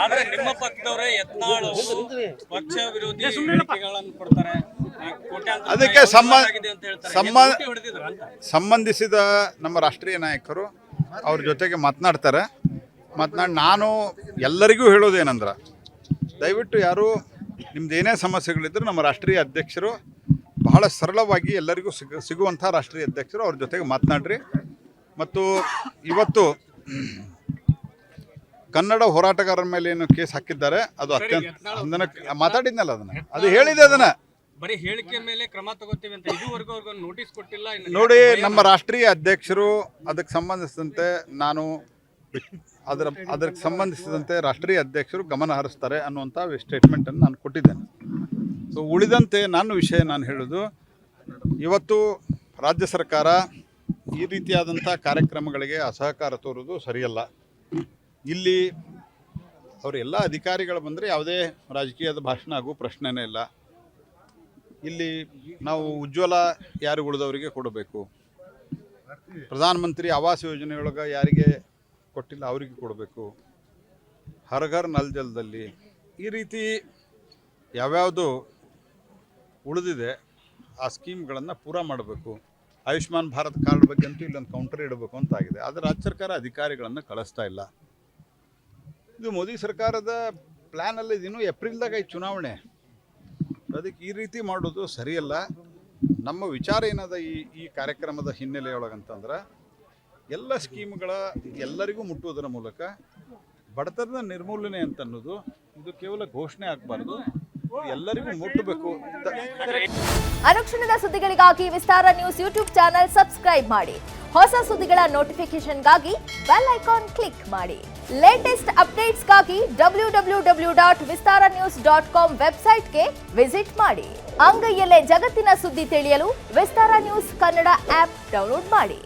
ಆದ್ರೆ ನಿಮ್ಮ ಪಕ್ಷದವರೇ ಯತ್ನಾಳ್ ಪಕ್ಷ ವಿರೋಧಿ ಹೇಳಿಕೆಗಳನ್ನು ಕೊಡ್ತಾರೆ. ಅದಕ್ಕೆ ಸಂಬಂಧಿಸಿದ ನಮ್ಮ ರಾಷ್ಟ್ರೀಯ ನಾಯಕರು ಅವ್ರ ಜೊತೆಗೆ ಮಾತನಾಡಿ ನಾನು ಎಲ್ಲರಿಗೂ ಹೇಳೋದೇನಂದ್ರೆ, ದಯವಿಟ್ಟು ಯಾರು ನಿಮ್ದೇನೇ ಸಮಸ್ಯೆಗಳಿದ್ದರೂ ನಮ್ಮ ರಾಷ್ಟ್ರೀಯ ಅಧ್ಯಕ್ಷರು ಬಹಳ ಸರಳವಾಗಿ ಎಲ್ಲರಿಗೂ ಸಿಗುವಂಥ ರಾಷ್ಟ್ರೀಯ ಅಧ್ಯಕ್ಷರು ಅವ್ರ ಜೊತೆಗೆ ಮಾತನಾಡ್ರಿ. ಮತ್ತು ಇವತ್ತು ಕನ್ನಡ ಹೋರಾಟಗಾರರ ಮೇಲೆ ಏನು ಕೇಸ್ ಹಾಕಿದ್ದಾರೆ ಅದು ಅತ್ಯಂತ ಮಾತಾಡಿದ್ನಲ್ಲ, ಅದು ಹೇಳಿದೆ. ಅದನ್ನ ಬರೀ ಹೇಳಿಕೆ ಮೇಲೆ ಕ್ರಮ ತಗೋತೀವಿ ಅಂತ ಇದುವರೆಗೂ ನೋಟಿಸ್ ಕೊಟ್ಟಿಲ್ಲ. ನೋಡಿ, ನಮ್ಮ ರಾಷ್ಟ್ರೀಯ ಅಧ್ಯಕ್ಷರು ಅದಕ್ಕೆ ಸಂಬಂಧಿಸಿದಂತೆ ಅದಕ್ಕೆ ಸಂಬಂಧಿಸಿದಂತೆ ರಾಷ್ಟ್ರೀಯ ಅಧ್ಯಕ್ಷರು ಗಮನ ಹರಿಸ್ತಾರೆ ಅನ್ನುವಂಥ ಸ್ಟೇಟ್ಮೆಂಟನ್ನು ನಾನು ಕೊಟ್ಟಿದ್ದೇನೆ. ಸೊ ಉಳಿದಂತೆ ನಾನು ಹೇಳೋದು, ಇವತ್ತು ರಾಜ್ಯ ಸರ್ಕಾರ ಈ ರೀತಿಯಾದಂಥ ಕಾರ್ಯಕ್ರಮಗಳಿಗೆ ಅಸಹಕಾರ ತೋರುವುದು ಸರಿಯಲ್ಲ. ಇಲ್ಲಿ ಅವರೆಲ್ಲ ಅಧಿಕಾರಿಗಳು ಬಂದರೆ ಯಾವುದೇ ರಾಜಕೀಯದ ಭಾಷಣ ಆಗುವ ಪ್ರಶ್ನೆನೇ ಇಲ್ಲ. ಇಲ್ಲಿ ನಾವು ಉಜ್ವಲ ಯಾರು ಉಳಿದವರಿಗೆ ಕೊಡಬೇಕು, ಪ್ರಧಾನಮಂತ್ರಿ ಆವಾಸ್ ಯೋಜನೆಯೊಳಗೆ ಯಾರಿಗೆ ಕೊಟ್ಟಿಲ್ಲ ಅವರಿಗೆ ಕೊಡಬೇಕು, ಹರ್ ಘರ್ ನಲ್ ಜಲ್ದಲ್ಲಿ ಈ ರೀತಿ ಯಾವ್ಯಾವುದು ಉಳಿದಿದೆ ಆ ಸ್ಕೀಮ್ಗಳನ್ನು ಪೂರ ಮಾಡಬೇಕು. ಆಯುಷ್ಮಾನ್ ಭಾರತ್ ಕಾರ್ಡ್ ಬಗ್ಗೆ ಅಂತೂ ಇಲ್ಲೊಂದು ಕೌಂಟರ್ ಇಡಬೇಕು ಅಂತ ಆಗಿದೆ. ಆದರೆ ರಾಜ್ಯ ಸರ್ಕಾರ ಅಧಿಕಾರಿಗಳನ್ನು ಕಳಿಸ್ತಾ ಇಲ್ಲ. ಇದು ಮೋದಿ ಸರ್ಕಾರದ ಪ್ಲ್ಯಾನಲ್ಲಿ ಇದಿನ್ನೂ ಏಪ್ರಿಲ್ದಾಗ ಈ ಚುನಾವಣೆ, ಅದಕ್ಕೆ ಈ ರೀತಿ ಮಾಡೋದು ಸರಿಯಲ್ಲ. ನಮ್ಮ ವಿಚಾರ ಏನದ ಈ ಕಾರ್ಯಕ್ರಮದ ಹಿನ್ನೆಲೆಯೊಳಗಂತಂದ್ರೆ, ಎಲ್ಲ ಸ್ಕೀಮ್ಗಳ ಎಲ್ಲರಿಗೂ ಮುಟ್ಟುವುದರ ಮೂಲಕ ಬಡತನದ ನಿರ್ಮೂಲನೆ ಅಂತ ಅನ್ನೋದು ಇದು ಕೇವಲ ಘೋಷಣೆ ಆಗಬಾರ್ದು, ಎಲ್ಲರಿಗೂ ಮುಟ್ಟಬೇಕು. ಅನುಕ್ಷಣದ ಸುದ್ದಿಗಳಿಗಾಗಿ ವಿಸ್ತಾರ ನ್ಯೂಸ್ ಯೂಟ್ಯೂಬ್ ಚಾನೆಲ್ ಸಬ್ಸ್ಕ್ರೈಬ್ ಮಾಡಿ. ಹೊಸ ಸುದ್ದಿಗಳ ನೋಟಿಫಿಕೇಶನ್ಗಾಗಿ ಬೆಲ್ ಐಕಾನ್ ಕ್ಲಿಕ್ ಮಾಡಿ. ಲೇಟೆಸ್ಟ್ ಅಪ್ಡೇಟ್ಸ್ಗಾಗಿ www.vistaranews.com ವೆಬ್ಸೈಟ್ಗೆ ವಿಸಿಟ್ ಮಾಡಿ. ಅಂಗೈಯಲ್ಲೇ ಜಗತ್ತಿನ ಸುದ್ದಿ ತಿಳಿಯಲು ವಿಸ್ತಾರ ನ್ಯೂಸ್ ಕನ್ನಡ ಆಪ್ ಡೌನ್ಲೋಡ್ ಮಾಡಿ.